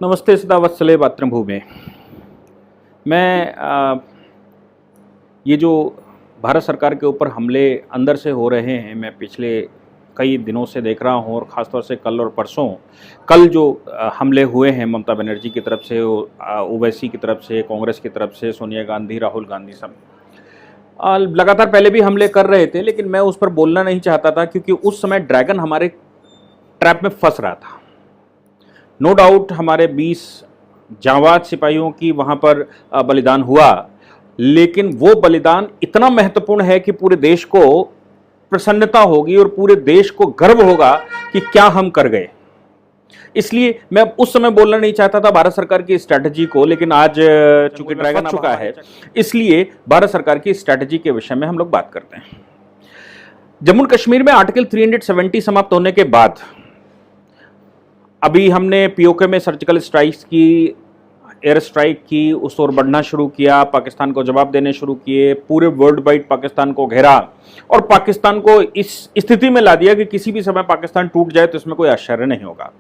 नमस्ते सदा वत्सले मातृभूमि। मैं ये जो भारत सरकार के ऊपर हमले अंदर से हो रहे हैं, मैं पिछले कई दिनों से देख रहा हूँ और ख़ासतौर से कल और परसों, कल जो हमले हुए हैं ममता बनर्जी की तरफ से, ओवैसी की तरफ से, कांग्रेस की तरफ से, सोनिया गांधी, राहुल गांधी, सब लगातार पहले भी हमले कर रहे थे, लेकिन मैं उस पर बोलना नहीं चाहता था क्योंकि उस समय ड्रैगन हमारे ट्रैप में फंस रहा था। नो डाउट हमारे 20 जांबाज सिपाहियों की वहां पर बलिदान हुआ, लेकिन वो बलिदान इतना महत्वपूर्ण है कि पूरे देश को प्रसन्नता होगी और पूरे देश को गर्व होगा कि क्या हम कर गए। इसलिए मैं उस समय बोलना नहीं चाहता था भारत सरकार की स्ट्रैटेजी को, लेकिन आज चूंकि ड्रैगन आ चुका है, इसलिए भारत सरकार की स्ट्रैटेजी के विषय में हम लोग बात करते हैं। जम्मू कश्मीर में आर्टिकल 370 समाप्त होने के बाद अभी हमने पीओके में सर्जिकल स्ट्राइक्स की, एयर स्ट्राइक की, उस ओर बढ़ना शुरू किया, पाकिस्तान को जवाब देने शुरू किए, पूरे वर्ल्ड वाइड पाकिस्तान को घेरा और पाकिस्तान को इस स्थिति में ला दिया कि किसी भी समय पाकिस्तान टूट जाए तो इसमें कोई आश्चर्य नहीं होगा।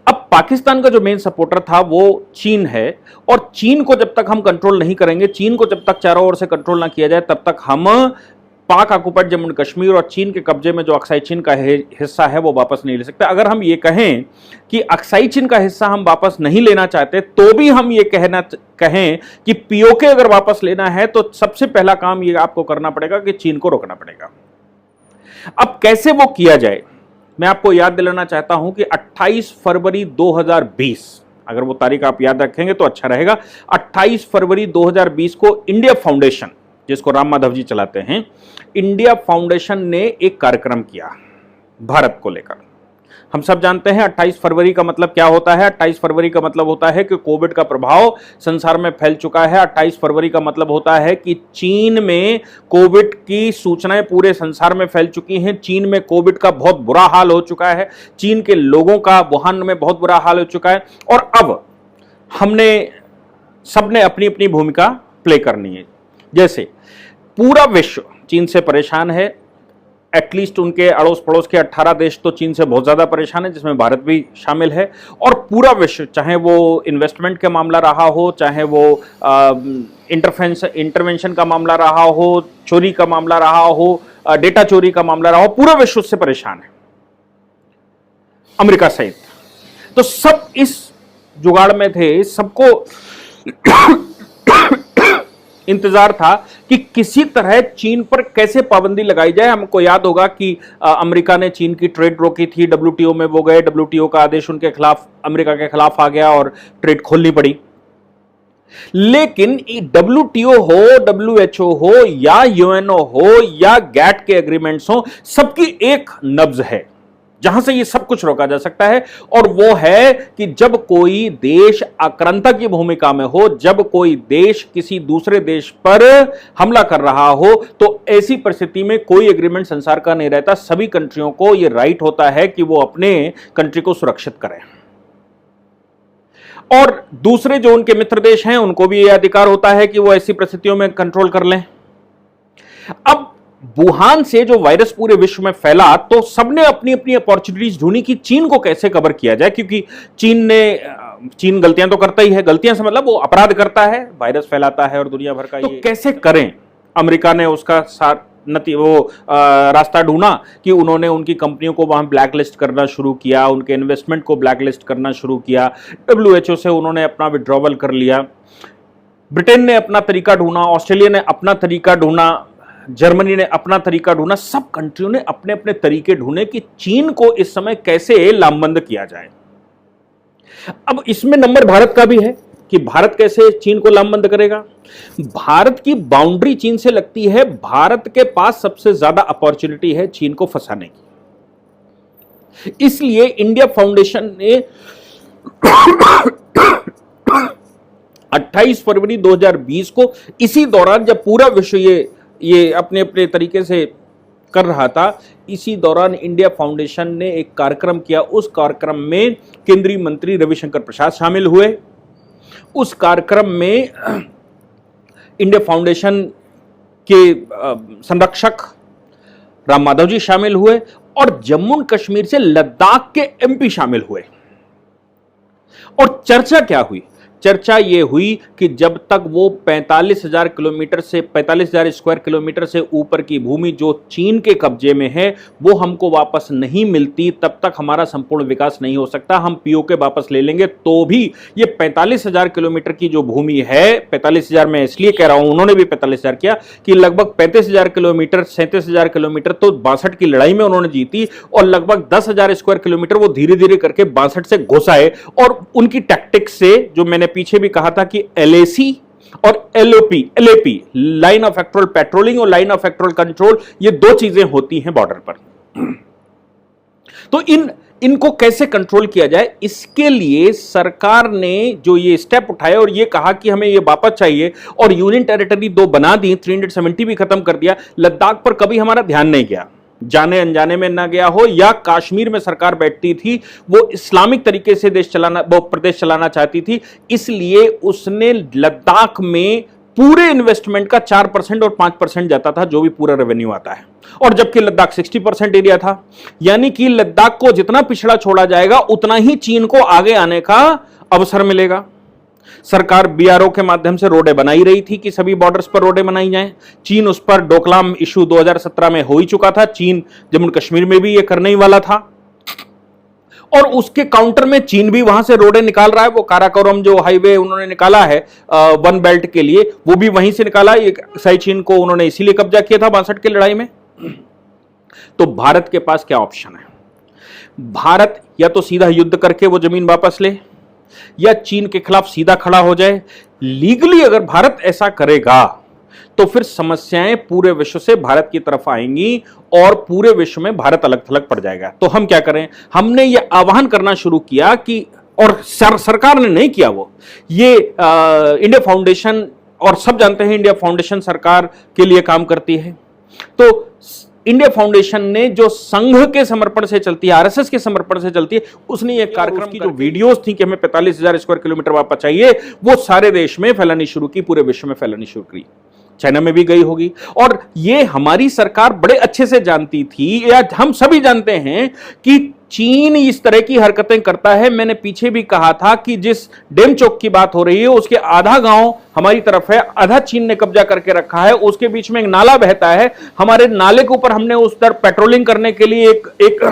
अब पाकिस्तान का जो मेन सपोर्टर था वो चीन है, और चीन को जब तक हम कंट्रोल नहीं करेंगे, चीन को जब तक चारों ओर से कंट्रोल ना किया जाए, तब तक हम पाक ऑक्युपाइड जम्मू कश्मीर और चीन के कब्जे में जो अक्साई चीन का हिस्सा है वो वापस नहीं ले सकते। अगर हम ये कहें कि अक्साई चीन का हिस्सा हम वापस नहीं लेना चाहते, तो भी हम ये कहें कि पीओके अगर वापस लेना है तो सबसे पहला काम ये आपको करना पड़ेगा कि चीन को रोकना पड़ेगा। अब कैसे वो किया जाए, मैं आपको याद दिलाना चाहता हूं कि 28 फरवरी 2020, अगर वो तारीख आप याद रखेंगे तो अच्छा रहेगा। 28 फरवरी 2020 को इंडिया फाउंडेशन, जिसको राम माधव जी चलाते हैं, इंडिया फाउंडेशन ने एक कार्यक्रम किया भारत को लेकर। हम सब जानते हैं 28 फरवरी का मतलब क्या होता है। 28 फरवरी का मतलब होता है कि कोविड का प्रभाव संसार में फैल चुका है। 28 फरवरी का मतलब होता है कि चीन में कोविड की सूचनाएं पूरे संसार में फैल चुकी हैं। चीन में कोविड का बहुत बुरा हाल हो चुका है। चीन के लोगों का वुहान में बहुत बुरा हाल हो चुका है, और अब हमने सबने अपनी अपनी भूमिका प्ले करनी है। जैसे पूरा विश्व चीन से परेशान है, एटलीस्ट उनके अड़ोस पड़ोस के 18 देश तो चीन से बहुत ज्यादा परेशान है, जिसमें भारत भी शामिल है। और पूरा विश्व, चाहे वो इन्वेस्टमेंट का मामला रहा हो, चाहे वो इंटरवेंशन का मामला रहा हो, चोरी का मामला रहा हो, डेटा चोरी का मामला रहा हो, पूरा विश्व उससे परेशान है, अमेरिका सहित। तो सब इस जुगाड़ में थे, सबको इंतजार था कि किसी तरह चीन पर कैसे पाबंदी लगाई जाए। हमको याद होगा कि अमेरिका ने चीन की ट्रेड रोकी थी, डब्ल्यूटीओ में वो गए, डब्ल्यूटीओ का आदेश उनके खिलाफ, अमेरिका के खिलाफ आ गया और ट्रेड खोलनी पड़ी। लेकिन डब्ल्यूटीओ हो, डब्ल्यूएचओ हो या यूएनओ हो या गैट के एग्रीमेंट्स हो, सबकी एक नब्ज है जहां से ये सब कुछ रोका जा सकता है, और वो है कि जब कोई देश आक्रांता की भूमिका में हो, जब कोई देश किसी दूसरे देश पर हमला कर रहा हो, तो ऐसी परिस्थिति में कोई एग्रीमेंट संसार का नहीं रहता। सभी कंट्रियों को ये राइट होता है कि वो अपने कंट्री को सुरक्षित करें, और दूसरे जो उनके मित्र देश हैं उनको भी यह अधिकार होता है कि वो ऐसी परिस्थितियों में कंट्रोल कर लें। अब वुहान से जो वायरस पूरे विश्व में फैला, तो सबने अपनी अपनी अपॉर्चुनिटीज ढूंढी कि चीन को कैसे कवर किया जाए, क्योंकि चीन गलतियां तो करता ही है, गलतियां से मतलब वो अपराध करता है, वायरस फैलाता है और दुनिया भर का, तो कैसे करें। अमेरिका ने उसका रास्ता ढूंढा कि उन्होंने उनकी कंपनियों को वहां ब्लैकलिस्ट करना शुरू किया, उनके इन्वेस्टमेंट को ब्लैकलिस्ट करना शुरू किया। डब्ल्यूएचओ से उन्होंने अपना विड्रॉवल कर लिया। ब्रिटेन ने अपना तरीका ढूंढा, ऑस्ट्रेलिया ने अपना तरीका ढूंढा, जर्मनी ने अपना तरीका ढूंढा। सब कंट्रियों ने अपने अपने तरीके ढूंढे कि चीन को इस समय कैसे लामबंद किया जाए। अब इसमें नंबर भारत का भी है कि भारत कैसे चीन को लामबंद करेगा। भारत की बाउंड्री चीन से लगती है, भारत के पास सबसे ज्यादा अपॉर्चुनिटी है चीन को फंसाने की। इसलिए इंडिया फाउंडेशन ने 28 फरवरी 2020 को, इसी दौरान जब पूरा विश्व ये अपने अपने तरीके से कर रहा था, इसी दौरान इंडिया फाउंडेशन ने एक कार्यक्रम किया। उस कार्यक्रम में केंद्रीय मंत्री रविशंकर प्रसाद शामिल हुए। उस कार्यक्रम में इंडिया फाउंडेशन के संरक्षक राम माधव जी शामिल हुए, और जम्मू कश्मीर से लद्दाख के एमपी शामिल हुए। और चर्चा क्या हुई? चर्चा यह हुई कि जब तक वो 45,000 किलोमीटर से 45,000 स्क्वायर किलोमीटर से ऊपर की भूमि जो चीन के कब्जे में है वो हमको वापस नहीं मिलती, तब तक हमारा संपूर्ण विकास नहीं हो सकता। हम पीओके वापस ले लेंगे तो भी ये 45,000 किलोमीटर की जो भूमि है, 45,000 मैं इसलिए कह रहा हूं, उन्होंने भी 45,000 किया, कि लगभग 35,000 किलोमीटर 37,000 किलोमीटर तो 62 की लड़ाई में उन्होंने जीती, और लगभग 10,000 स्क्वायर किलोमीटर वो धीरे धीरे करके 62 से घुसाए। और उनकी टैक्टिक्स से, जो मैंने पीछे भी कहा था कि एलएसी और LAP, line of actual patrolling और लाइन ऑफ एक्चुअल कंट्रोल, ये दो चीजें होती हैं बॉर्डर पर। तो इनको कैसे कंट्रोल किया जाए, इसके लिए सरकार ने जो ये स्टेप उठाया और ये कहा कि हमें ये वापस चाहिए, और यूनियन टेरिटरी 2 बना दी, 370 भी खत्म कर दिया। लद्दाख पर कभी हमारा ध्यान नहीं गया, जाने अनजाने में ना गया हो, या कश्मीर में सरकार बैठती थी, वो इस्लामिक तरीके से वो प्रदेश चलाना चाहती थी, इसलिए उसने लद्दाख में पूरे इन्वेस्टमेंट का 4% और 5% जाता था, जो भी पूरा रेवेन्यू आता है। और जबकि लद्दाख 60% एरिया था, यानी कि लद्दाख को जितना पिछड़ा छोड़ा जाएगा उतना ही चीन को आगे आने का अवसर मिलेगा। सरकार बीआरओ के माध्यम से रोडें बनाई रही थी कि सभी बॉर्डर्स पर रोडें बनाई जाएं। चीन उस पर डोकलाम इशू 2017 में हो ही चुका था, चीन जम्मू कश्मीर में भी ये करने ही वाला था, और उसके काउंटर में चीन भी वहां से रोडें निकाल रहा है। वो काराकोरम जो हाईवे उन्होंने निकाला है वन बेल्ट के लिए, वो भी वहीं से निकाला। साई चीन को उन्होंने इसीलिए कब्जा किया था 62 की लड़ाई में। तो भारत के पास क्या ऑप्शन है? भारत या तो सीधा युद्ध करके वो जमीन वापस ले, या चीन के खिलाफ सीधा खड़ा हो जाए। लीगली अगर भारत ऐसा करेगा तो फिर समस्याएं पूरे विश्व से भारत की तरफ आएंगी और पूरे विश्व में भारत अलग थलग पड़ जाएगा। तो हम क्या करें? हमने यह आह्वान करना शुरू किया कि, और सरकार ने नहीं किया, वो ये इंडिया फाउंडेशन, और सब जानते हैं इंडिया फाउंडेशन सरकार के लिए काम करती है। तो इंडिया फाउंडेशन ने, जो संघ के समर्पण से चलती है, आरएसएस के समर्पण से चलती है, उसने ये कार्यक्रम की जो वीडियोस थी कि हमें 45,000 स्क्वायर किलोमीटर वापस चाहिए, वो सारे देश में फैलानी शुरू की, पूरे विश्व में फैलानी शुरू की। चाइना में भी गई होगी, और ये हमारी सरकार बड़े अच्छे से जानती थी, या हम सभी जानते हैं कि चीन इस तरह की हरकतें करता है। मैंने पीछे भी कहा था कि जिस डेमचोक की बात हो रही है, उसके आधा गांव हमारी तरफ है, आधा चीन ने कब्जा करके रखा है। उसके बीच में एक नाला बहता है, हमारे नाले के ऊपर हमने उस तरफ पेट्रोलिंग करने के लिए एक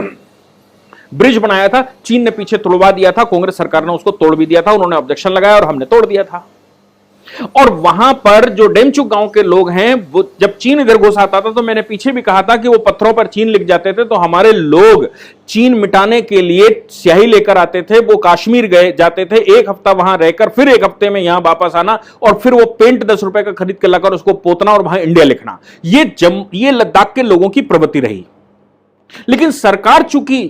ब्रिज बनाया था, चीन ने पीछे तोड़वा दिया था, कांग्रेस सरकार ने उसको तोड़ भी दिया था, उन्होंने ऑब्जेक्शन लगाया और हमने तोड़ दिया था। और वहां पर जो डेमचुक गांव के लोग हैं, वो जब चीन इधर घुस आता था, तो मैंने पीछे भी कहा था कि वो पत्थरों पर चीन लिख जाते थे, तो हमारे लोग चीन मिटाने के लिए स्याही लेकर आते थे, वो कश्मीर गए जाते थे, एक हफ्ता वहां रहकर फिर एक हफ्ते में यहां वापस आना, और फिर वो पेंट 10 रुपए का खरीद कर लाकर उसको पोतना और वहां इंडिया लिखना। ये लद्दाख के लोगों की प्रवृत्ति रही। लेकिन सरकार चूंकि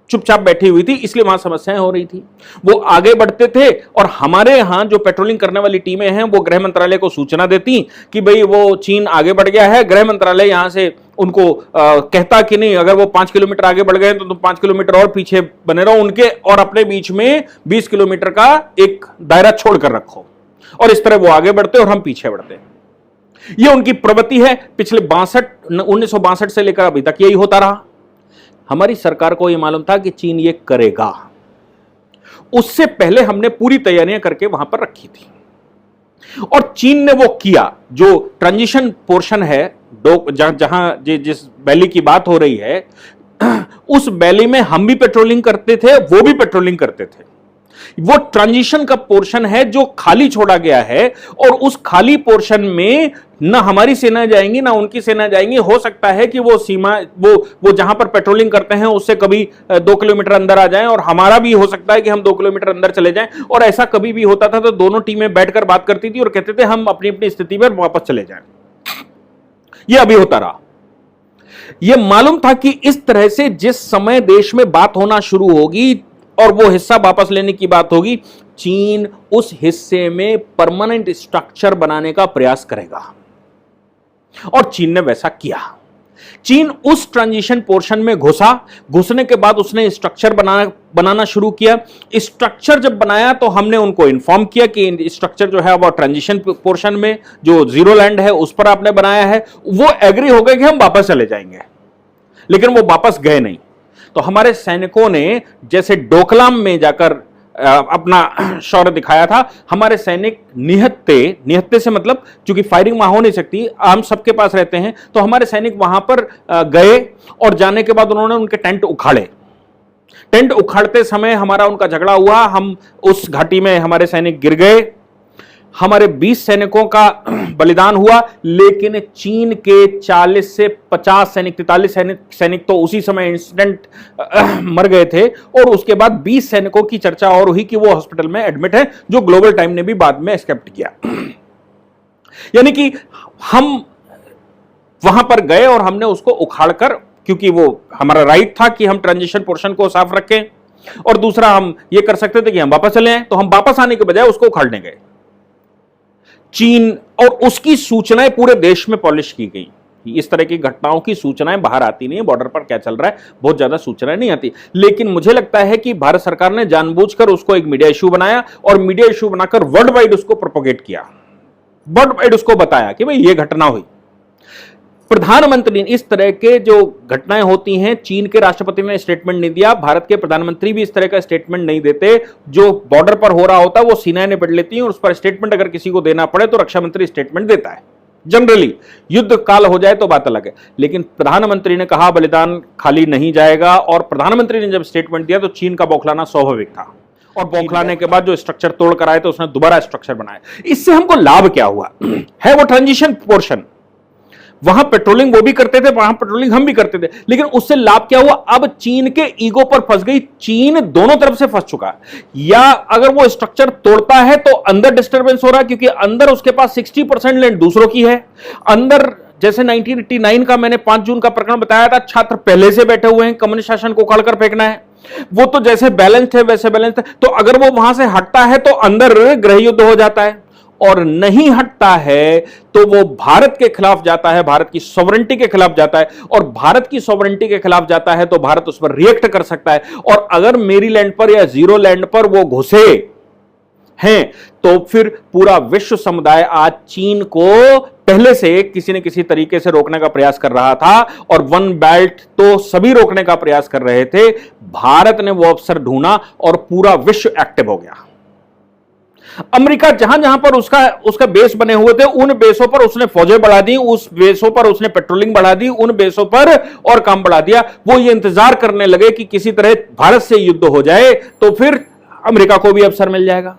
चुपचाप बैठी हुई थी, इसलिए वहां समस्याएं हो रही थी। वो आगे बढ़ते थे, और हमारे यहां जो पेट्रोलिंग करने वाली टीमें हैं, वो गृह मंत्रालय को सूचना देती कि भाई वो चीन आगे बढ़ गया है। गृह मंत्रालय यहां से उनको कहता कि नहीं, अगर वो 5 किलोमीटर आगे बढ़ गए तो तुम 5 किलोमीटर और पीछे बने रहो उनके, और अपने बीच में 20 किलोमीटर का एक दायरा छोड़कर रखो। और इस तरह वो आगे बढ़ते और हम पीछे बढ़ते। ये उनकी प्रवृत्ति है, पिछले 1962 से लेकर अभी तक यही होता रहा। हमारी सरकार को यह मालूम था कि चीन ये करेगा, उससे पहले हमने पूरी तैयारियां करके वहां पर रखी थी, और चीन ने वो किया। जो ट्रांजिशन पोर्शन है, जहां जिस वैली की बात हो रही है, उस वैली में हम भी पेट्रोलिंग करते थे, वो भी पेट्रोलिंग करते थे। वो ट्रांजिशन का पोर्शन है जो खाली छोड़ा गया है, और उस खाली पोर्शन में ना हमारी सेना जाएंगी ना उनकी सेना जाएंगी। हो सकता है कि वो सीमा, वो जहां पर पेट्रोलिंग करते हैं उससे कभी 2 किलोमीटर अंदर आ जाएं, और हमारा भी हो सकता है कि हम 2 किलोमीटर अंदर चले जाएं। और ऐसा कभी भी होता था तो दोनों टीमें बैठकर बात करती थी और कहते थे हम अपनी अपनी स्थिति पर वापस चले जाएं। यह अभी होता रहा। यह मालूम था कि इस तरह से जिस समय देश में बात होना शुरू होगी और वो हिस्सा वापस लेने की बात होगी, चीन उस हिस्से में परमानेंट स्ट्रक्चर बनाने का प्रयास करेगा, और चीन ने वैसा किया। चीन उस ट्रांजिशन पोर्शन में घुसने के बाद उसने स्ट्रक्चर बनाना शुरू किया। स्ट्रक्चर जब बनाया तो हमने उनको इन्फॉर्म किया कि स्ट्रक्चर जो है वो ट्रांजिशन पोर्शन में जो जीरो लैंड है उस पर आपने बनाया है। वो एग्री हो गए कि हम वापस चले जाएंगे, लेकिन वो वापस गए नहीं। तो हमारे सैनिकों ने जैसे डोकलाम में जाकर अपना शौर्य दिखाया था। हमारे सैनिक निहत्ते से मतलब चूंकि फायरिंग वहां हो नहीं सकती, आम सबके पास रहते हैं, तो हमारे सैनिक वहां पर गए और जाने के बाद उन्होंने उनके टेंट उखाड़े। टेंट उखाड़ते समय हमारा उनका झगड़ा हुआ, हम उस घाटी में हमारे सैनिक गिर गए, हमारे 20 सैनिकों का बलिदान हुआ, लेकिन चीन के 40 से 50 सैनिक, 43 सैनिक तो उसी समय इंसिडेंट मर गए थे, और उसके बाद 20 सैनिकों की चर्चा और हुई कि वो हॉस्पिटल में एडमिट है, जो ग्लोबल टाइम ने भी बाद में एक्सेप्ट किया। यानी कि हम वहां पर गए और हमने उसको उखाड़कर, क्योंकि वो हमारा राइट था कि हम ट्रांजिशन पोर्शन को साफ रखें, और दूसरा हम ये कर सकते थे कि हम वापस चले आए, तो हम वापस आने के बजाय उसको उखाड़ने गए। चीन और उसकी सूचनाएं पूरे देश में पॉलिश की गई। इस तरह की घटनाओं की सूचनाएं बाहर आती नहीं है, बॉर्डर पर क्या चल रहा है बहुत ज्यादा सूचनाएं नहीं आती, लेकिन मुझे लगता है कि भारत सरकार ने जानबूझकर उसको एक मीडिया इशू बनाया, और मीडिया इशू बनाकर वर्ल्ड वाइड उसको प्रोपोगेट किया, वर्ल्ड वाइड उसको बताया कि भाई ये घटना हुई। प्रधानमंत्री, इस तरह के जो घटनाएं होती हैं, चीन के राष्ट्रपति ने स्टेटमेंट नहीं दिया, भारत के प्रधानमंत्री भी इस तरह का स्टेटमेंट नहीं देते। जो बॉर्डर पर हो रहा होता है वो सीनाएं निपट लेती हैं, और उस पर स्टेटमेंट अगर किसी को देना पड़े तो रक्षा मंत्री स्टेटमेंट देता है। जनरली युद्ध काल हो जाए तो बात अलग है, लेकिन प्रधानमंत्री ने कहा बलिदान खाली नहीं जाएगा, और प्रधानमंत्री ने जब स्टेटमेंट दिया तो चीन का बौखलाना स्वाभाविक था, और बौखलाने के बाद जो स्ट्रक्चर तोड़ कर आए तो उसने दोबारा स्ट्रक्चर बनाया। इससे हमको लाभ क्या हुआ है? वो ट्रांजिशन पोर्शन, वहां पेट्रोलिंग वो भी करते थे, वहां पेट्रोलिंग हम भी करते थे, लेकिन उससे लाभ क्या हुआ? अब चीन के ईगो पर फंस गई, चीन दोनों तरफ से फंस चुका। या अगर वो स्ट्रक्चर तोड़ता है तो अंदर डिस्टर्बेंस हो रहा है, क्योंकि अंदर उसके पास 60% लैंड दूसरों की है। अंदर जैसे 1989 का मैंने 5 जून का प्रकरण बताया था, छात्र पहले से बैठे हुए हैं, कम्युनिस्ट शासन को उखाड़कर फेंकना है, वो तो जैसे बैलेंस है वैसे बैलेंस है। तो अगर वो वहां से हटता है तो अंदर गृह युद्ध हो जाता है, और नहीं हटता है तो वो भारत के खिलाफ जाता है, भारत की सॉवरेंटी के खिलाफ जाता है, और भारत की सॉवरेंटी के खिलाफ जाता है तो भारत उस पर रिएक्ट कर सकता है। और अगर मेरी लैंड पर या जीरो लैंड पर वो घुसे हैं तो फिर पूरा विश्व समुदाय आज चीन को पहले से किसी न किसी तरीके से रोकने का प्रयास कर रहा था, और वन बेल्ट तो सभी रोकने का प्रयास कर रहे थे। भारत ने वो अवसर ढूंढा और पूरा विश्व एक्टिव हो गया। अमेरिका जहां जहां पर उसका बेस बने हुए थे, उन बेसों पर उसने फौजें बढ़ा दी, उस बेसों पर उसने पेट्रोलिंग बढ़ा दी, उन बेसों पर और काम बढ़ा दिया। वो ये इंतजार करने लगे कि किसी तरह भारत से युद्ध हो जाए तो फिर अमेरिका को भी अवसर मिल जाएगा।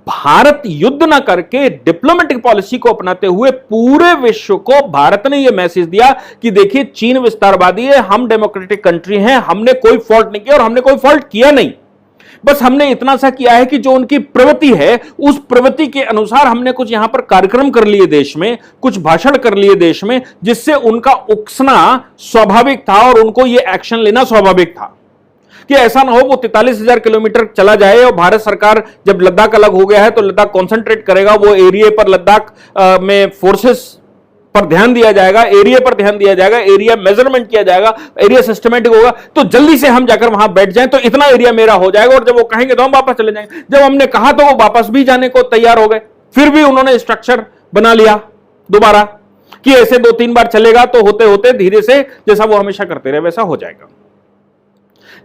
भारत युद्ध ना करके डिप्लोमेटिक पॉलिसी को अपनाते हुए पूरे विश्व को भारत ने यह मैसेज दिया कि देखिए चीन विस्तारवादी है, हम डेमोक्रेटिक कंट्री हैं, हमने कोई फॉल्ट नहीं किया, और हमने कोई फॉल्ट किया नहीं, बस हमने इतना सा किया है कि जो उनकी प्रवृत्ति है उस प्रवृत्ति के अनुसार हमने कुछ यहां पर कार्यक्रम कर लिए देश में, कुछ भाषण कर लिए देश में, जिससे उनका उकसना स्वाभाविक था और उनको यह एक्शन लेना स्वाभाविक था कि ऐसा ना हो वो 43,000 किलोमीटर चला जाए, और भारत सरकार जब लद्दाख अलग हो गया है तो लद्दाख कॉन्सेंट्रेट करेगा, वो एरिया पर लद्दाख में फोर्सेस पर ध्यान दिया जाएगा, एरिया पर ध्यान दिया जाएगा, एरिया मेजरमेंट किया जाएगा, एरिया सिस्टमेटिक होगा, तो जल्दी से हम जाकर वहां बैठ जाएं तो इतना एरिया मेरा हो जाएगा, और जब वो कहेंगे तो हम वापस चले जाएंगे। जब हमने कहा तो वो वापस भी जाने को तैयार हो गए, फिर भी उन्होंने स्ट्रक्चर बना लिया दोबारा कि ऐसे 2-3 बार चलेगा तो होते होते धीरे से जैसा वो हमेशा करते रहे वैसा हो जाएगा।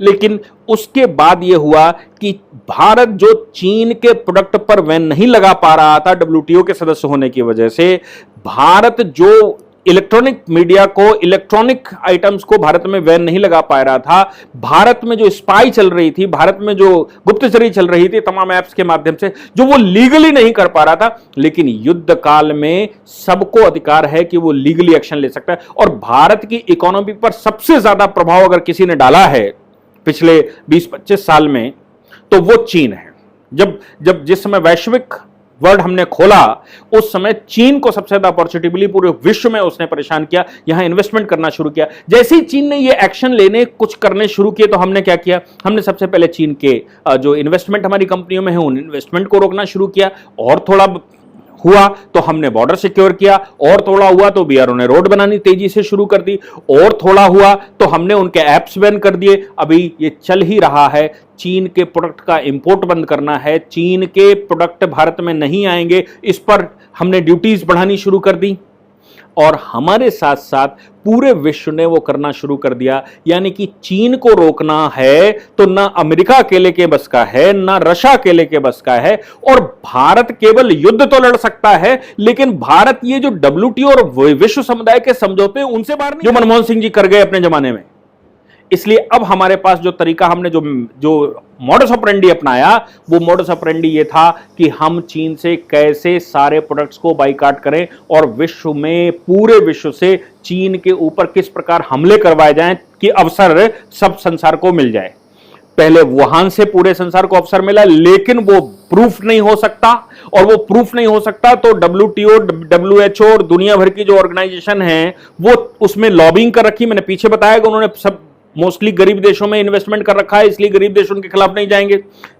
लेकिन उसके बाद यह हुआ कि भारत जो चीन के प्रोडक्ट पर बैन नहीं लगा पा रहा था डब्ल्यूटीओ के सदस्य होने की वजह से, भारत जो इलेक्ट्रॉनिक मीडिया को, इलेक्ट्रॉनिक आइटम्स को भारत में बैन नहीं लगा पा रहा था, भारत में जो स्पाई चल रही थी, भारत में जो गुप्तचरी चल रही थी तमाम ऐप्स के माध्यम से, जो वो लीगली नहीं कर पा रहा था, लेकिन युद्ध काल में सबको अधिकार है कि वो लीगली एक्शन ले सकता है। और भारत की इकोनॉमी पर सबसे ज्यादा प्रभाव अगर किसी ने डाला है पिछले 20-25 साल में तो वो चीन है। जिस समय वैश्विक वर्ल्ड हमने खोला उस समय चीन को सबसे ज्यादा अपॉर्चुनिटी मिली, पूरे विश्व में उसने परेशान किया, यहां इन्वेस्टमेंट करना शुरू किया। जैसे ही चीन ने ये एक्शन लेने कुछ करने शुरू किए तो हमने क्या किया, हमने सबसे पहले चीन के जो इन्वेस्टमेंट हमारी कंपनियों में है उन इन्वेस्टमेंट को रोकना शुरू किया, और थोड़ा हुआ तो हमने बॉर्डर सिक्योर किया, और थोड़ा हुआ तो बीआरओ ने रोड बनानी तेजी से शुरू कर दी, और थोड़ा हुआ तो हमने उनके ऐप्स बैन कर दिए। अभी ये चल ही रहा है, चीन के प्रोडक्ट का इंपोर्ट बंद करना है, चीन के प्रोडक्ट भारत में नहीं आएंगे, इस पर हमने ड्यूटीज बढ़ानी शुरू कर दी। और हमारे साथ साथ पूरे विश्व ने वो करना शुरू कर दिया। यानी कि चीन को रोकना है तो ना अमेरिका अकेले के बस का है, ना रशिया अकेले के बस का है, और भारत केवल युद्ध तो लड़ सकता है, लेकिन भारत ये जो WTO और विश्व समुदाय के समझौते उनसे बाहर नहीं, जो मनमोहन सिंह जी कर गए अपने जमाने में। इसलिए अब हमारे पास जो तरीका, हमने जो मॉडस ऑपरेंडी अपनाया, वो मॉडस ऑपरेंडी ये था कि हम चीन से कैसे सारे प्रोडक्ट्स को बाइकाट करें और विश्व में, पूरे विश्व से चीन के ऊपर किस प्रकार हमले करवाए जाएं कि अवसर सब संसार को मिल जाए। पहले वुहान से पूरे संसार को अवसर मिला, लेकिन वो प्रूफ नहीं हो सकता, और वो प्रूफ नहीं हो सकता तो WTO, WHO और दुनिया भर की जो ऑर्गेनाइजेशन है वो उसमें लॉबिंग कर रखी। मैंने पीछे बताया कि उन्होंने सब मोस्टली गरीब देशों में इन्वेस्टमेंट कर रखा है, इसलिए गरीब देश उनके खिलाफ नहीं जाएंगे।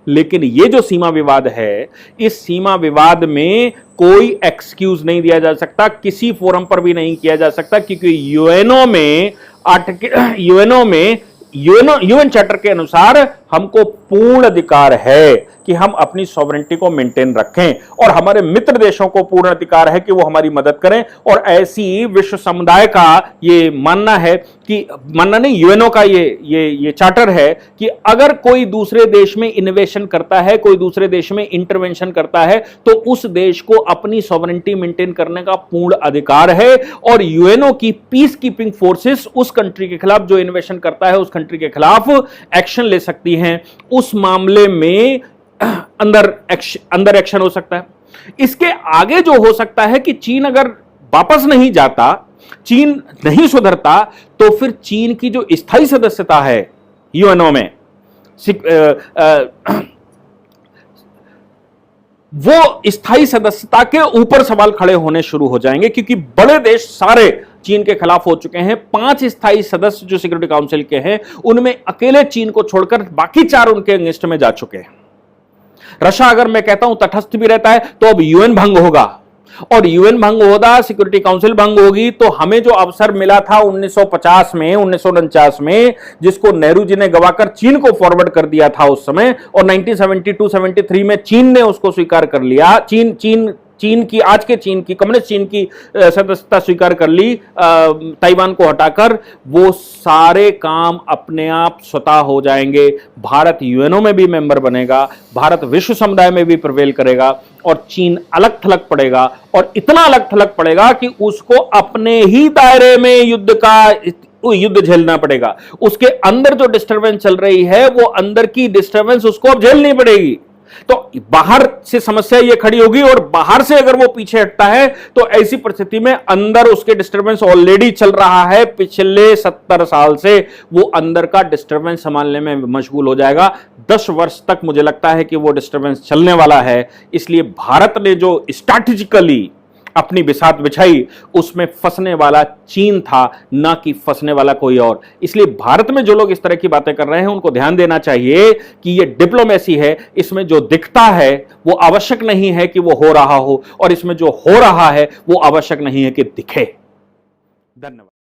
लेकिन ये जो सीमा विवाद है, इस सीमा विवाद में कोई एक्सक्यूज नहीं दिया जा सकता, किसी फोरम पर भी नहीं किया जा सकता, क्योंकि यूएन चार्टर के अनुसार हमको पूर्ण अधिकार है कि हम अपनी सॉवरेंटी को मेंटेन रखें, और हमारे मित्र देशों को पूर्ण अधिकार है कि वो हमारी मदद करें। और ऐसी विश्व समुदाय का ये मानना है कि, मानना नहीं, यूएनओ का ये चार्टर है कि अगर कोई दूसरे देश में इन्वेशन करता है, कोई दूसरे देश में इंटरवेंशन करता है, तो उस देश को अपनी सॉवरेंटी मेंटेन करने का पूर्ण अधिकार है। और यूएनओ की पीस कीपिंग फोर्सेस उस कंट्री के खिलाफ जो इन्वेशन करता है, उस कंट्री के खिलाफ एक्शन ले सकती हैं। उस मामले में अंदर एक्शन हो सकता है। इसके आगे जो हो सकता है कि चीन अगर वापस नहीं जाता, चीन नहीं सुधरता, तो फिर चीन की जो स्थायी सदस्यता है यूएनओ में, वो स्थायी सदस्यता के ऊपर सवाल खड़े होने शुरू हो जाएंगे, क्योंकि बड़े देश सारे चीन के खिलाफ हो चुके हैं। 5 स्थायी सदस्य जो सिक्योरिटी काउंसिल के हैं, उनमें अकेले चीन को छोड़कर बाकी 4 उनके अगेंस्ट में जा चुके हैं। रशिया, अगर मैं कहता हूं तटस्थ भी रहता है, तो अब यूएन भंग होगा, और यूएन भंग होगा, सिक्योरिटी काउंसिल भंग होगी, तो हमें जो अवसर मिला था 1950 में, 1949 में, जिसको नेहरू जी ने गवाकर चीन को फॉरवर्ड कर दिया था उस समय, और 1972-73 में चीन ने उसको स्वीकार कर लिया। चीन की, आज के चीन की, कम्युनिस्ट चीन की सदस्यता स्वीकार कर ली ताइवान को हटाकर, वो सारे काम अपने आप स्वतः हो जाएंगे। भारत यूएनओ में भी मेंबर बनेगा, भारत विश्व समुदाय में भी प्रवेल करेगा, और चीन अलग थलग पड़ेगा, और इतना अलग थलग पड़ेगा कि उसको अपने ही दायरे में युद्ध झेलना पड़ेगा। उसके अंदर जो डिस्टर्बेंस चल रही है, वो अंदर की डिस्टर्बेंस उसको अब झेलनी पड़ेगी। तो बाहर से समस्या ये खड़ी होगी, और बाहर से अगर वो पीछे हटता है, तो ऐसी परिस्थिति में अंदर उसके डिस्टर्बेंस ऑलरेडी चल रहा है। पिछले 70 साल से वो अंदर का डिस्टर्बेंस संभालने में मशगूल हो जाएगा। 10 वर्ष तक मुझे लगता है कि वो डिस्टर्बेंस चलने वाला है। इसलिए भारत ने जो स्ट्रैटेजिकली अपनी बिसात बिछाई, उसमें फंसने वाला चीन था, ना कि फंसने वाला कोई और। इसलिए भारत में जो लोग इस तरह की बातें कर रहे हैं, उनको ध्यान देना चाहिए कि ये डिप्लोमेसी है, इसमें जो दिखता है वो आवश्यक नहीं है कि वो हो रहा हो, और इसमें जो हो रहा है वो आवश्यक नहीं है कि दिखे। धन्यवाद।